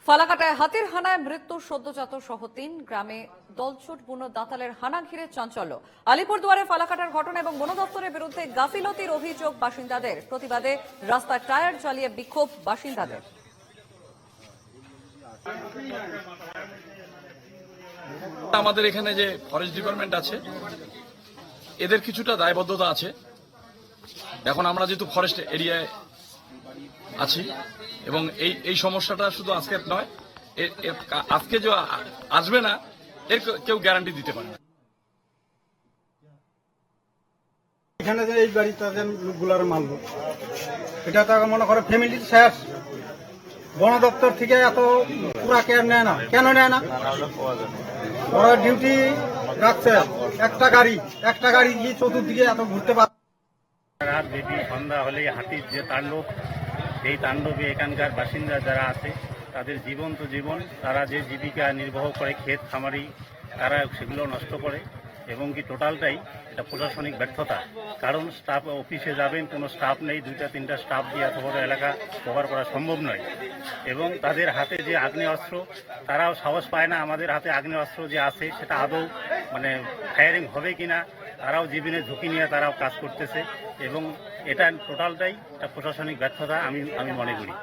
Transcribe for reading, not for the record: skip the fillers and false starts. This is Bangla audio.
ফালাকাটায় হাতির হানায় মৃত্যু সদ্যজাত সহ ৩ গ্রামে দলছুট বুনো দাঁতালের হানা ঘিরে চাঞ্চল্য। আলিপুরদুয়ারে ফালাকাটার ঘটনা এবং বন দপ্তরের বিরুদ্ধে গাফিলতির অভিযোগ বাসিন্দাদের। প্রতিবাদে রাস্তায় টায়ার জ্বালিয়ে বিক্ষোভ বাসিন্দাদের। আমাদের এখানে যে ফরেস্ট ডিপার্টমেন্ট আছে এদের কিছুটা দায়বদ্ধতা আছে। এখন আমরা যেহেতু ফরেস্ট এরিয়ায় আছি এবং এই সমস্যাটা শুধু আজকে নয়, আজকে যে আসবে না এর কেউ গ্যারান্টি দিতে পারে না। এখানে যে এই বাড়ি তাদের লোকগুলার মারল, এটা তো মনে করে ফ্যামিলির শেষ। বন দপ্তর থেকে এত পুরা কেয়ার নেয় না, কেন নেয় না? ওরা ডিউটি রাখছে, একটা গাড়ি গিয়ে চতুর্দিকে এত ঘুরতে পারে। রাত বেশি সন্ধ্যা হলে হাতির যে তাণ্ডব, এই তাণ্ডবে এখানকার বাসিন্দা যারা আছে তাদের জীবন্ত জীবন, তারা যে জীবিকা নির্বাহ করে ক্ষেত খামারি, তারা সেগুলো নষ্ট করে এবং কি টোটালটাই এটা প্রশাসনিক ব্যর্থতা। কারণ স্টাফ অফিসে যাবেন, কোনো স্টাফ নেই, 2-3টা স্টাফ দিয়ে এত বড় এলাকা কভার করা সম্ভব নয়। এবং তাদের হাতে যে আগ্নেয়াস্ত্র, তারাও সাহস পায় না আমাদের হাতে আগ্নেয়াস্ত্র যে আছে সেটা আদৌ ফায়ারিং হবে কিনা, তারাও জীবনের ঝুঁকি নিয়ে তারাও কাজ করতেছে এবং এটা টোটালটাই একটা প্রশাসনিক ব্যর্থতা আমি মনে করি।